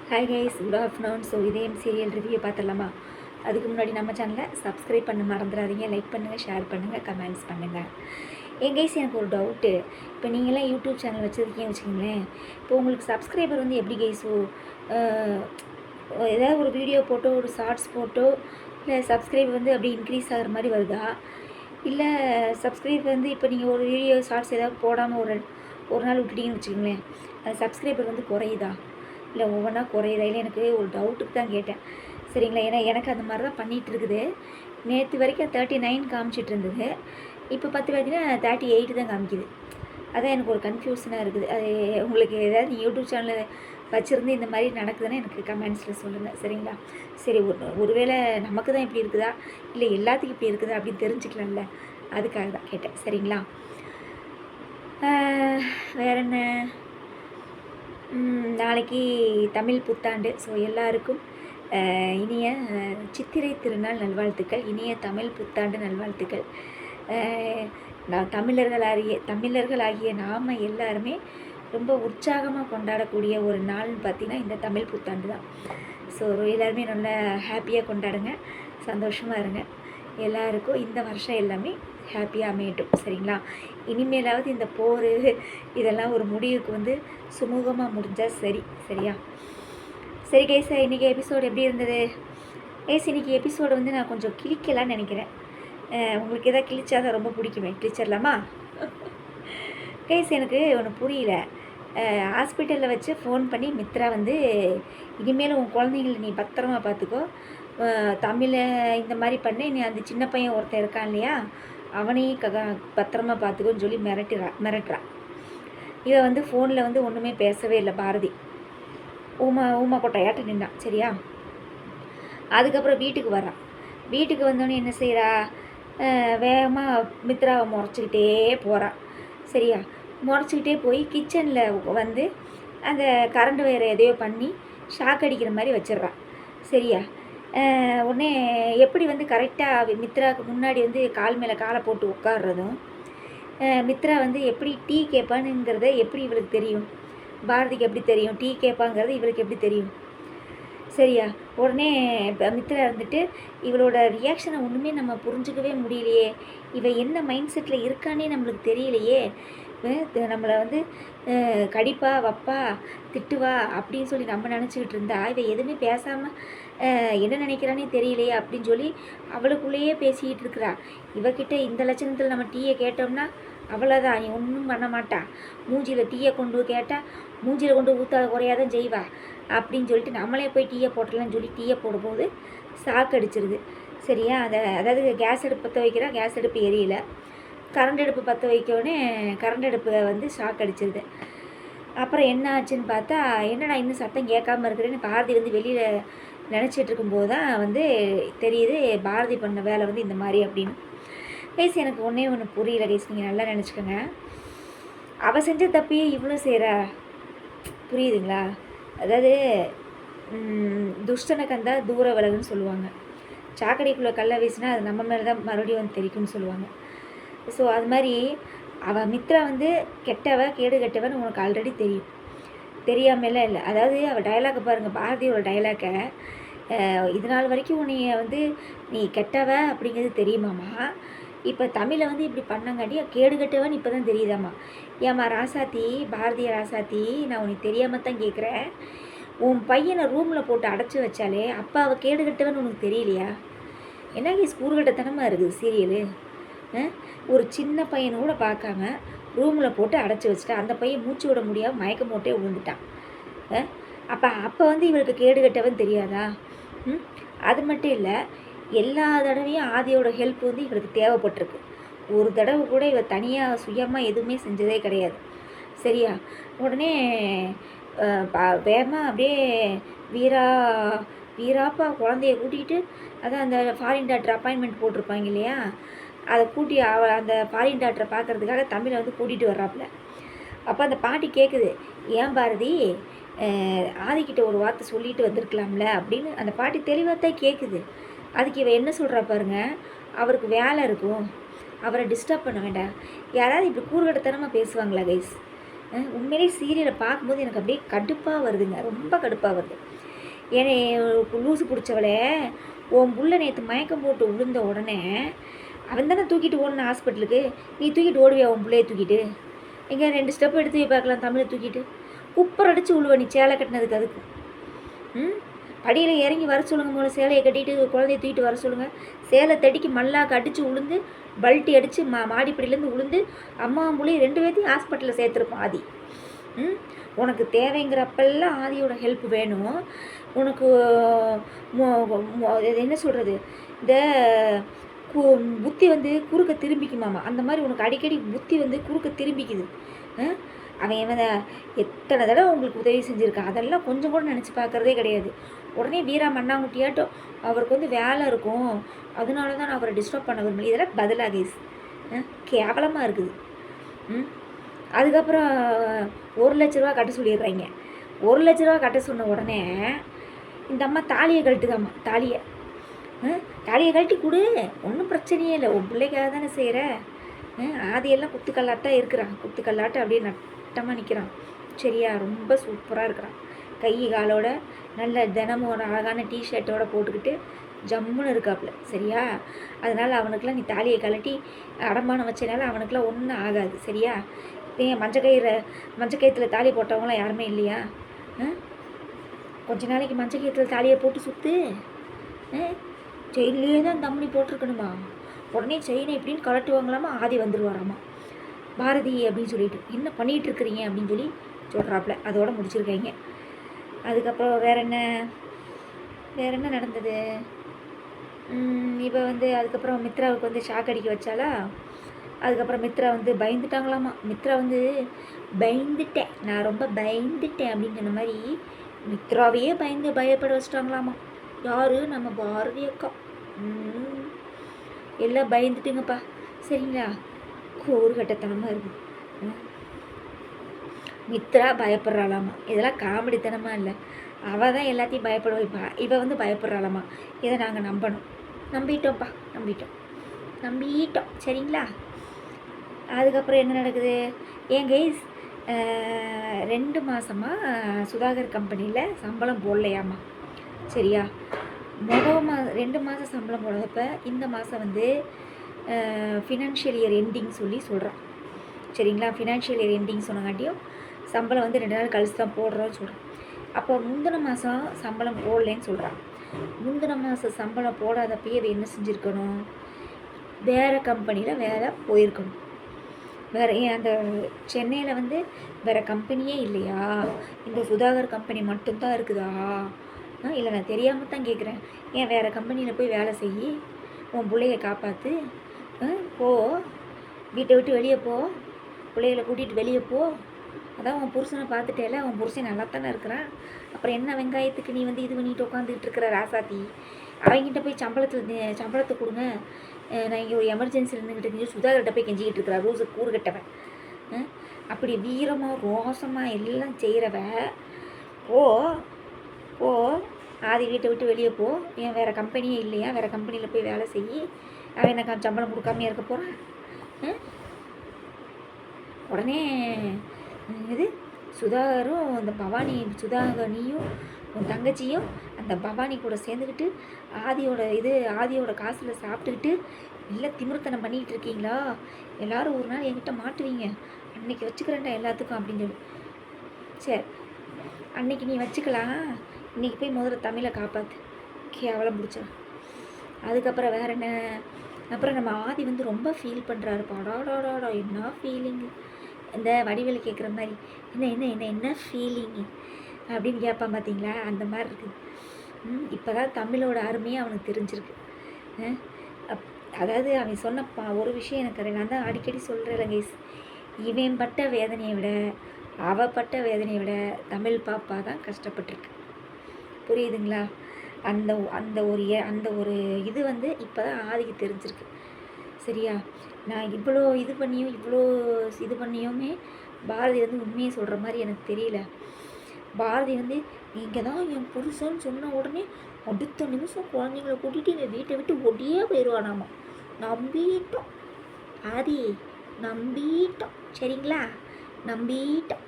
Hi guys, good afternoon. So இதயம் serial review பார்த்துடலாமா? அதுக்கு முன்னாடி நம்ம சேனலை சப்ஸ்கிரைப் பண்ண மறந்துடாதீங்க. லைக் பண்ணுங்கள், ஷேர் பண்ணுங்கள், கமெண்ட்ஸ் பண்ணுங்கள். கைஸ், எனக்கு ஒரு டவுட்டு. இப்போ நீங்களாம் யூடியூப் சேனல் வச்சுருக்கீங்கன்னு வச்சுக்கோங்களேன். இப்போ உங்களுக்கு சப்ஸ்கிரைபர் வந்து எப்படி கைஸோ, ஏதாவது ஒரு வீடியோ போட்டோ, ஒரு ஷார்ட்ஸ் போட்டோ, இல்லை சப்ஸ்கிரைப் வந்து அப்படி இன்க்ரீஸ் ஆகிற மாதிரி வருதா? இல்லை சப்ஸ்கிரைப் வந்து இப்போ நீங்கள் ஒரு வீடியோ ஷார்ட்ஸ் ஏதாவது போடாமல் ஒரு நாள் விட்டுட்டீங்கன்னு வச்சுக்கோங்களேன், அந்த சப்ஸ்கிரைபர் வந்து குறையுதா? இல்லை ஒவ்வொன்றா குறையுதா? இல்லை எனக்கு ஒரு டவுட்டுக்கு தான் கேட்டேன், சரிங்களா? ஏன்னா எனக்கு அந்த மாதிரி தான் பண்ணிகிட்டு இருக்குது. நேற்று வரைக்கும் 39 காமிச்சிட்டு இருந்தது. இப்போ பார்த்தீங்கன்னா 38 தான் காமிக்குது. அதான் எனக்கு ஒரு கன்ஃபியூஷனாக இருக்குது. அது உங்களுக்கு ஏதாவது யூடியூப் சேனலில் வச்சுருந்து இந்த மாதிரி நடக்குதுன்னா எனக்கு கமெண்ட்ஸில் சொல்லுங்கள், சரிங்களா? சரி, ஒருவேளை நமக்கு தான் இப்படி இருக்குதா, இல்லை எல்லாத்துக்கும் இப்படி இருக்குதா அப்படின்னு தெரிஞ்சுக்கலாம்ல, அதுக்காக தான் கேட்டேன், சரிங்களா? வேற என்ன, நாளைக்கு தமிழ் புத்தாண்டு. ஸோ எல்லாருக்கும் இனிய சித்திரை திருநாள் நல்வாழ்த்துக்கள், இனிய தமிழ் புத்தாண்டு நல்வாழ்த்துக்கள். நான் தமிழர்களாகிய நாம் எல்லாருமே ரொம்ப உற்சாகமாக கொண்டாடக்கூடிய ஒரு நாள்னு பார்த்திங்கன்னா இந்த தமிழ் புத்தாண்டு தான். ஸோ எல்லாருமே நல்லா ஹாப்பியாக கொண்டாடுங்க, சந்தோஷமாக இருங்க. எல்லாருக்கும் இந்த வருஷம் எல்லாமே ஹாப்பியாக அமையட்டும், சரிங்களா? இனிமேலாவது இந்த போர் இதெல்லாம் ஒரு முடிவுக்கு வந்து சுமூகமாக முடிஞ்சால் சரியா? சரி கைஸ், இன்றைக்கி எபிசோடு எப்படி இருந்தது? கைஸ், இன்றைக்கி எபிசோடு வந்து நான் கொஞ்சம் கிழிக்கலான்னு நினைக்கிறேன். உங்களுக்கு எதாவது கிழிச்சா தான் ரொம்ப பிடிக்குமே, கிழிச்சிடலாமா? கைஸ், எனக்கு ஒன்று புரியல. ஹாஸ்பிட்டலில் வச்சு ஃபோன் பண்ணி மித்ரா வந்து, இனிமேல் உன் குழந்தைங்கள நீ பத்திரமா பார்த்துக்கோ, தமிழை இந்த மாதிரி பண்ணி நீ அந்த சின்ன பையன் ஒருத்தன் இருக்கான் இல்லையா, அவனையும் பத்திரமா பார்த்துக்கோன்னு சொல்லி மிரட்டுறா. இவ வந்து ஃபோனில் வந்து ஒன்றுமே பேசவே இல்லை. பாரதி ஊமா கொட்டையாட்ட நின்னான், சரியா? அதுக்கப்புறம் வீட்டுக்கு வரான். வீட்டுக்கு வந்தோடனே என்ன செய்கிறா, வேகமாக மித்ராவை முறைச்சிக்கிட்டே போகிறான், சரியா? முறைச்சிக்கிட்டே போய் கிச்சனில் வந்து அந்த கரண்ட் வயரை எதையோ பண்ணி ஷாக் அடிக்கிற மாதிரி வச்சிட்றான், சரியா? உடனே எப்படி வந்து கரெக்டாக மித்ராவுக்கு முன்னாடி வந்து கால் மேலே காலை போட்டு உட்காடுறதும், மித்ரா வந்து எப்படி டீ கேட்பானுங்கிறத எப்படி இவளுக்கு தெரியும்? பாரதிக்கு எப்படி தெரியும் டீ கேட்பாங்கிறது இவளுக்கு எப்படி தெரியும்? சரியா? உடனே மித்ரா இருந்துட்டு இவளோட ரியாக்ஷனை ஒன்றுமே நம்ம புரிஞ்சுக்கவே முடியலையே, இவ என்ன மைண்ட் செட்டில் இருக்கானே நம்மளுக்கு தெரியலையே, நம்மளை வந்து கடிப்பா வப்பா திட்டுவா அப்படின்னு சொல்லி நம்ம நினச்சிக்கிட்டு இருந்தா, இவ எதுவுமே பேசாமல் என்ன நினைக்கிறானே தெரியலையே அப்படின்னு சொல்லி அவளுக்குள்ளேயே பேசிக்கிட்டு இருக்கிறா. இவகிட்ட இந்த லட்சணத்தில் நம்ம டீயை கேட்டோம்னா அவ்வளோதான், நீ ஒன்றும் பண்ண மாட்டா, மூஞ்சியில் டீயை கொண்டு கேட்டால் மூஞ்சியில் கொண்டு ஊற்றாத குறையாதான் செய்வா அப்படின்னு சொல்லிட்டு நம்மளே போய் டீயை போட்டலான்னு சொல்லி டீயை போடும்போது சாக்கு அடிச்சிருது, சரியா? அதாவது கேஸ் அடுப்பு பற்ற வைக்கிறா, கேஸ் அடுப்பு எரியல. கரண்ட் அடுப்பு பற்ற வைக்கோடனே கரண்ட் அடுப்பு வந்து ஷாக் அடிச்சிருது. அப்புறம் என்ன ஆச்சுன்னு பார்த்தா, என்னடா இன்னும் சத்தம் கேட்காம இருக்கிறேன்னு பாரதி வந்து வெளியில் நினச்சிட்டு இருக்கும்போது தான் வந்து தெரியுது பாரதி பண்ண வேலை வந்து இந்த மாதிரி அப்படின்னு. கைஸ், எனக்கு ஒன்று புரியல கைஸ், நீங்கள் நல்லா நினச்சிக்கோங்க. அவள் செஞ்ச தப்பியே இவ்வளோ செய்கிறா, புரியுதுங்களா? அதாவது துஷ்டனை கந்தா தூர விலகுன்னு சொல்லுவாங்க. சாக்கடைக்குள்ளே கல்லை வீசினா அது நம்ம மேலே தான் மறுபடியும் வந்து தெரிக்கும்னு சொல்லுவாங்க. ஸோ அது மாதிரி அவள் மித்ரா வந்து கேடு கெட்டவன்னு உனக்கு ஆல்ரெடி தெரியும், தெரியாமலாம் இல்லை. அதாவது அவள் டைலாக்கை பாருங்கள், பாரதியோட டைலாக்கை, இது நாள் வரைக்கும் உன்னைய வந்து நீ கெட்டவ அப்படிங்கிறது தெரியுமாம்மா, இப்போ தமிழை வந்து இப்படி பண்ணங்காட்டி கேடு கெட்டவன்னு இப்போ தான் தெரியுதாம்மா. ஏம்மா ராசாத்தி, பாரதிய ராசாத்தி, நான் உனக்கு தெரியாமல் தான் கேட்குறேன். உன் பையனை ரூமில் போட்டு அடைச்சி வச்சாலே அப்போ அவள் கேடு கெட்டவன்னு உனக்கு தெரியலையா? என்ன கூறுகட்டத்தனமாக இருக்குது சீரியலு. ஒரு சின்ன பையனை கூட பார்க்காம ரூமில் போட்டு அடைச்சி வச்சுட்டா, அந்த பையன் மூச்சு விட முடியாமல் மயக்கம் போட்டே விழுந்துட்டான். அப்போ வந்து இவளுக்கு கேடு கட்டவன் தெரியாதா? அது மட்டும் இல்லை, எல்லா தடவையும் ஆதியோட ஹெல்ப் வந்து இவளுக்கு தேவைப்பட்டிருக்கு. ஒரு தடவை கூட இவ தனியாக சுயமாக எதுவுமே செஞ்சதே கிடையாது, சரியா? உடனே வேகமாக அப்படியே வீராப்பா குழந்தைய கூட்டிகிட்டு, அதான் அந்த ஃபாரின் டாக்டர் அப்பாயின்மெண்ட் போட்டிருப்பாங்க இல்லையா, அதை கூட்டி அந்த ஃபாரின் டாக்டரை பார்க்குறதுக்காக தமிழை வந்து கூட்டிகிட்டு வர்றாப்புல. அப்போ அந்த பாட்டி கேட்குது, ஏன் பாரதி ஆதிக்கிட்ட ஒரு வார்த்தை சொல்லிட்டு வந்திருக்கலாம்ல அப்படின்னு அந்த பாட்டி தெளிவாக தான் கேட்குது. அதுக்கு இவ என்ன சொல்கிறா பாருங்க, அவருக்கு வேலை இருக்கும், அவரை டிஸ்டர்ப் பண்ண வேண்டாம். யாராவது இப்படி கூறுகட்டத்தனமாக பேசுவாங்களா கைஸ்? உண்மையிலே சீரியலை பார்க்கும்போது எனக்கு அப்படியே கடுப்பாக வருதுங்க, ரொம்ப கடுப்பாக வருது. ஏனே லூசு பிடிச்சவளே, உன் புள்ள நேற்று மயக்கம் போட்டு விழுந்த உடனே அவன் தானே தூக்கிட்டு ஓடணும் ஹாஸ்பிட்டலுக்கு. நீ தூக்கிட்டு ஓடுவியா உன் பிள்ளைய தூக்கிட்டு? எங்கே 2 ஸ்டெப் எடுத்து போய் பார்க்கலாம் தமிழை தூக்கிட்டு. குப்பர் அடித்து விழுவ நீ சேலை கட்டினதுக்கு அதுக்கு. படியில் இறங்கி வர சொல்லுங்கள், போல சேலையை கட்டிட்டு குழந்தைய தூக்கிட்டு வர சொல்லுங்கள். சேலை தடிக்கு மல்லாக்கு அடித்து உளுந்து பல்ட்டி அடித்து மாடிப்படியிலேருந்து உளுந்து அம்மா புள்ளி 2 பேர்த்தையும் ஹாஸ்பிட்டலில் சேர்த்துருப்போம் ஆதி. உனக்கு தேவைங்கிறப்பெல்லாம் ஆதியோட ஹெல்ப் வேணும். உனக்கு என்ன சொல்கிறது, இந்த புத்தி வந்து குறுக்க திரும்பிக்குமாமா. அந்த மாதிரி உனக்கு அடிக்கடி புத்தி வந்து குறுக்க திரும்பிக்குது. அவன் எத்தனை தடவை உங்களுக்கு உதவி செஞ்சுருக்கான், அதெல்லாம் கொஞ்சம் கூட நினச்சி பார்க்குறதே கிடையாது. உடனே வீரா மண்ணாங்குட்டியாட்டும் அவருக்கு வந்து வேலை இருக்கும், அதனால தான் நான் அவரை டிஸ்டர்ப் பண்ண விரும்பல. இதெல்லாம் பதிலாக கேவலமாக இருக்குது. அதுக்கப்புறம் 1 லட்ச ரூபா கட்ட சொல்லிடுறாங்க. 1 லட்ச ரூபா கட்ட சொன்ன உடனே இந்த அம்மா தாலியை கழட்டுதாம்மா. தாலியை கழட்டி கொடு, ஒன்றும் பிரச்சனையே இல்லை, உன் பிள்ளைக்காக தானே செய்கிற. ஆதியெல்லாம் குத்துக்கல்லாட்டாக இருக்கிறான், குத்துக்கல்லாட்ட அப்படியே நட்டமாக நிற்கிறான். சரியா, ரொம்ப சூப்பராக இருக்கிறான். கை காலோட நல்ல தினமும் ஒரு அழகான டிஷர்ட்டோட போட்டுக்கிட்டு ஜம்முன்னு இருக்காப்புல. சரியா, அதனால் அவனுக்கெல்லாம் நீ தாலியை கழட்டி அடமானம் வச்சனால அவனுக்கெல்லாம் ஒன்றும் ஆகாது. சரியா, ஏன் மஞ்சக்கயிற்றுல தாலி போட்டவங்களாம் யாருமே இல்லையா? கொஞ்ச நாளைக்கு மஞ்சக்கயிற்றுல தாலியை போட்டு சுற்று. செயின்லேயே தான் தம்மனி போட்டிருக்கணுமா? உடனே செயினை எப்படின்னு கலட்டுவாங்களாமா. ஆதி வந்துடுவாராமா பாரதி அப்படின்னு சொல்லிட்டு. என்ன பண்ணிகிட்டு இருக்கிறீங்க அப்படின்னு சொல்லி சொல்கிறாப்புல. அதோட முடிச்சிருக்காங்க. அதுக்கப்புறம் வேற என்ன நடந்தது? இப்போ வந்து அதுக்கப்புறம் மித்ராவுக்கு வந்து ஷாக் அடிக்க வச்சாலா. அதுக்கப்புறம் மித்ரா வந்து பயந்துட்டாங்களாமா. மித்ரா வந்து பயந்துட்டேன், நான் ரொம்ப பயந்துட்டேன் அப்படின்னு சொன்ன மாதிரி மித்ராவையே பயப்பட வச்சுட்டாங்களாமா. யார்? நம்ம பாரதி அக்கா. எல்லாம் பயந்துட்டுங்கப்பா. சரிங்களா, கூறுகட்டத்தனமாக இருக்குது. மித்ரா பயப்படுறாளாமா. இதெல்லாம் காமெடித்தனமாக இல்லை, அவள் தான் எல்லாத்தையும் பயப்பட வைப்பா. இவள் வந்து பயப்படுறாளாமா. இதை நாங்கள் நம்பணும். நம்பிட்டோம்ப்பா, நம்பிட்டோம். சரிங்களா. அதுக்கப்புறம் என்ன நடக்குது? ஏன் கைஸ், 2 மாதமாக சுதாகர் கம்பெனியில் சம்பளம் போடலையாம்மா. சரியா, 2 மாதம் சம்பளம் போடாதப்ப இந்த மாதம் வந்து ஃபினான்ஷியல் இயர் எண்டிங் சொல்கிறான். சரிங்களா, ஃபினான்ஷியல் இயர் எண்டிங் சொன்னங்காட்டியும் சம்பளம் வந்து 2 நாள் கழிச்சு தான் போடுறோன்னு சொல்கிறான். அப்போ முந்தின மாதம் சம்பளம் போடலன்னு சொல்கிறான். முந்தின மாதம் சம்பளம் போடாதப்பயே என்ன செஞ்சுருக்கணும்? வேறு கம்பெனியில் வேலை போயிருக்கணும். வேறு அந்த சென்னையில் வந்து வேறு கம்பெனியே இல்லையா? இந்த சுதாகர் கம்பெனி மட்டும்தான் இருக்குதா? இல்லை, நான் தெரியாமல் தான் கேட்குறேன். ஏன் வேறு கம்பெனியில் போய் வேலை செய்யி, உன் பிள்ளைய காப்பாற்று. போ, வீட்டை விட்டு வெளியே போ, பிள்ளைகளை கூட்டிகிட்டு வெளியே போ. அதான் உன் புருஷனை பார்த்துட்டேல, உன் புருஷன் நல்லா தானே இருக்கிறான். அப்புறம் என்ன வெங்காயத்துக்கு நீ வந்து இது பண்ணிட்டு உட்காந்துக்கிட்டு இருக்கிற ராசாத்தி? அவங்ககிட்ட போய் சம்பளத்தை கொடுங்க, நான் இங்கே ஒரு எமர்ஜென்சியில் இருந்துக்கிட்டு சுதாகர்கிட்ட போய் கெஞ்சிக்கிட்டு இருக்கிறா. ரோஸு கூறுகட்டவன். அப்படி வீரமாக ரோசமாக எல்லாம் செய்கிறவ ஓ ஆதி வீட்டை விட்டு வெளியே போ. ஏன் வேறு கம்பெனியே இல்லையா? வேறு கம்பெனியில் போய் வேலை செய்யி. அவன் எனக்கு சம்பளம் கொடுக்காமையே இருக்க போகிறான். உடனே இது சுதாகரும் அந்த சுதாகனியும் உன் தங்கச்சியும் அந்த பவானி கூட சேர்ந்துக்கிட்டு ஆதியோட காசில் சாப்பிட்டுக்கிட்டு இல்லை திமிர்த்தனம் பண்ணிக்கிட்டு இருக்கீங்களா? எல்லோரும் ஒரு நாள் என்கிட்ட மாட்டுவீங்க, அன்னைக்கு வச்சுக்கிறேன்டா எல்லாத்துக்கும் அப்படின்னு சொல்லி. சரி, அன்னைக்கு நீ வச்சுக்கலாம், இன்றைக்கி போய் முதல்ல தமிழை காப்பாற்று. கேவலம் பிடிச்சா. அதுக்கப்புறம் வேறு என்ன? அப்புறம் நம்ம ஆதி வந்து ரொம்ப ஃபீல் பண்ணுறாரு. பாடாடாடா என்ன ஃபீலிங்கு, இந்த வடிவேலு கேட்குற மாதிரி என்ன ஃபீலிங்கு அப்படின்னு கேட்பான் பார்த்தீங்களா? அந்த மாதிரி இருக்குது. இப்போ தான் தமிழோட அருமையாக அவனுக்கு தெரிஞ்சிருக்கு. அதாவது அவன் சொன்ன ஒரு விஷயம் எனக்கு நான் தான் அடிக்கடி சொல்கிறேன் கைஸ், இவன் பட்ட வேதனையை விட அவப்பட்ட வேதனையை விட தமிழ் பாப்பா தான் கஷ்டப்பட்டுருக்கு. புரியுதுங்களா? அந்த ஒரு இது வந்து இப்போ தான் ஆதிக்கு தெரிஞ்சிருக்கு. சரியா, நான் இவ்வளோ இது பண்ணியுமே பாரதி வந்து உண்மையை சொல்கிற மாதிரி எனக்கு தெரியல. பாரதி வந்து நீங்கள் தான் என் புருஷன்னு சொன்ன உடனே அடுத்த நிமிஷம் குழந்தைங்களை கூட்டிகிட்டு எங்கள் வீட்டை விட்டு ஒடியே போயிடுவானாமா. நம்பிட்டோம் ஆதி, நம்பிட்டோம். சரிங்களா, நம்பிட்டோம்.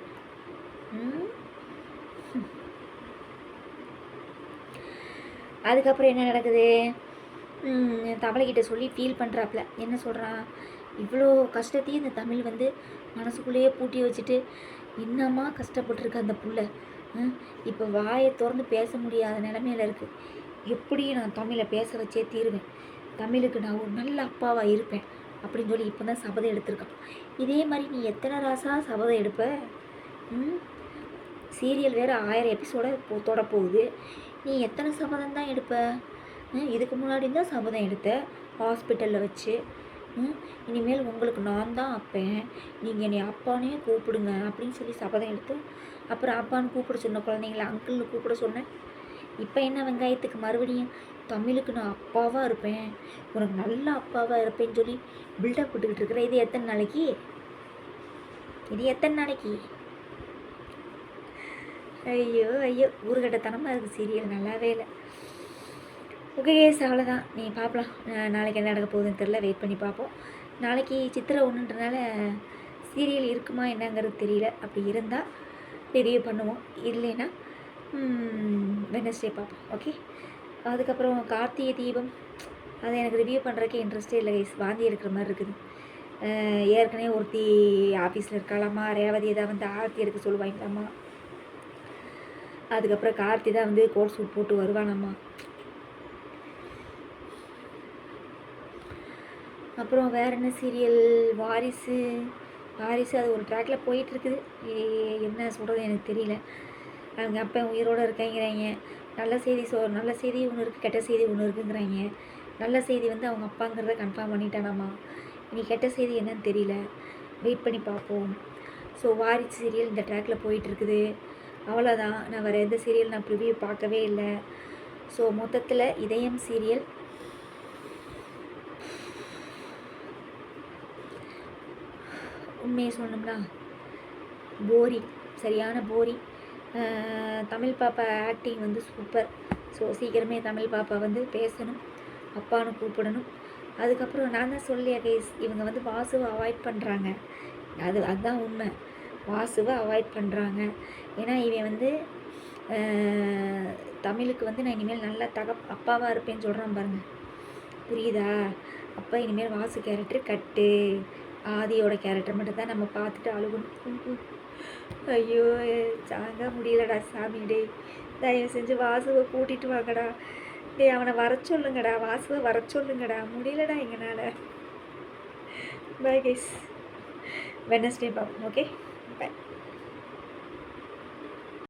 அதுக்கப்புறம் என்ன நடக்குது, தமிழ்கிட்ட சொல்லி ஃபீல் பண்ணுறாப்புல. என்ன சொல்கிறான், இவ்வளோ கஷ்டத்தையும் இந்த தமிழ் வந்து மனசுக்குள்ளேயே பூட்டி வச்சுட்டு என்னம்மா கஷ்டப்பட்டுருக்கு அந்த புள்ள. இப்போ வாயை திறந்து பேச முடியாத நிலமையில இருக்குது. எப்படியும் நான் தமிழை பேச வச்சே தீருவேன், தமிழுக்கு நான் ஒரு நல்ல அப்பாவாக இருப்பேன் அப்படின்னு சொல்லி இப்போ தான் சபதம் எடுத்திருக்கான். இதே மாதிரி நீ எத்தனை ராசா சபதம் எடுப்ப? சீரியல் வேறு 1000 எபிசோட தொடப்போகுது. நீ எத்தனை சபதம் தான் எடுப்ப? இதுக்கு முன்னாடி தான் சபதம் எடுத்த ஹாஸ்பிட்டலில் வச்சு. இனிமேல் உங்களுக்கு நான் தான் அப்பேன், நீங்கள் என்னை அப்பானே கூப்பிடுங்க அப்படின்னு சொல்லி சபதம் எடுத்து, அப்புறம் அப்பான்னு கூப்பிட சொன்ன குழந்தைங்கள அங்கிள்னு கூப்பிட சொன்னேன். இப்போ என்ன வெங்காயத்துக்கு மறுபடியும் தமிழுக்கு நான் அப்பாவாக இருப்பேன், உனக்கு நல்ல அப்பாவாக இருப்பேன்னு சொல்லி பில்டப் போட்டுக்கிட்டு இருக்கிற. இது எத்தனை நாளைக்கு? ஐயோ ஐயோ, ஊருகட்டத்தனமாக இருக்குது சீரியல், நல்லாவே இல்லை. ஓகே கேஸ், அவ்வளோதான். நீ பார்க்கலாம், நாளைக்கு என்ன நடக்க போகுதுன்னு தெரில, வெயிட் பண்ணி பார்ப்போம். நாளைக்கு சித்திரை ஒன்றுன்றனால சீரியல் இருக்குமா என்னங்கிறது தெரியல. அப்படி இருந்தால் ரிவ்யூ பண்ணுவோம், இல்லைன்னா வெட்னஸ்டே பார்ப்போம். ஓகே. அதுக்கப்புறம் கார்த்திகை தீபம், அதை எனக்கு ரிவ்யூ பண்ணுறதுக்கே இன்ட்ரெஸ்டே இல்லை கைஸ், வாந்தி எடுக்கிற மாதிரி இருக்குது. ஏற்கனவே ஒருத்தி ஆஃபீஸில் இருக்காளாமா, ரேவதி தான் வந்து ஆர்த்தி எடுக்க சொல்லுவாங்களாம்மா. அதுக்கப்புறம் கார்த்தி தான் வந்து கோட் சூட் போட்டு வருவானாம்மா. அப்புறம் வேறு என்ன சீரியல், வாரிசு அது ஒரு ட்ராக்கில் போயிட்டுருக்குது. என்ன சொல்கிறது எனக்கு தெரியல. அவங்க அப்போ உயிரோடு இருக்காங்கிறாங்க. நல்ல செய்தி ஒன்று இருக்குது, கெட்ட செய்தி ஒன்று இருக்குங்கிறாங்க. நல்ல செய்தி வந்து அவங்க அப்பாங்கிறத கன்ஃபார்ம் பண்ணிட்டானாம்மா. இனி கெட்ட செய்தி என்னன்னு தெரியல, வெயிட் பண்ணி பார்ப்போம். ஸோ வாரிசு சீரியல் இந்த ட்ராக்கில் போயிட்டுருக்குது. அவ்வளோதான். நான் வேறு எந்த சீரியல் நான் ப்ரிவியூ பார்க்கவே இல்லை. ஸோ மொத்தத்தில் இதயம் சீரியல் உண்மையை சொல்லணும்னா போரிங், சரியான போரிங். தமிழ் பாப்பா ஆக்டிங் வந்து சூப்பர். ஸோ சீக்கிரமே தமிழ் பாப்பா வந்து பேசணும், அப்பான்னு கூப்பிடணும். அதுக்கப்புறம் நான் தான் சொல்லியா கேஸ், இவங்க வந்து வாசுவை அவாய்ட் பண்ணுறாங்க. அதுதான் உண்மை, வாசுவை அவாய்ட் பண்ணுறாங்க. ஏன்னா இவன் வந்து தமிழுக்கு வந்து நான் இனிமேல் நல்ல அப்பாவாக இருப்பேன்னு சொல்கிறான் பாருங்க, புரியுதா? அப்போ இனிமேல் வாசு கேரக்டர் கட்டு, ஆதியோட கேரக்டர் மட்டும் தான் நம்ம பார்த்துட்டு அழுகணும். ஐயோ தாங்க முடியலடா சாமி. டே தயவு செஞ்சு வாசுவை கூட்டிகிட்டு வாங்கடா. டே அவனை வர சொல்லுங்கடா, வாசுவை வர சொல்லுங்கடா, முடியலடா எங்களால். பை கைஸ், வெட்னஸ்டே பார்ப்போம். ஓகே.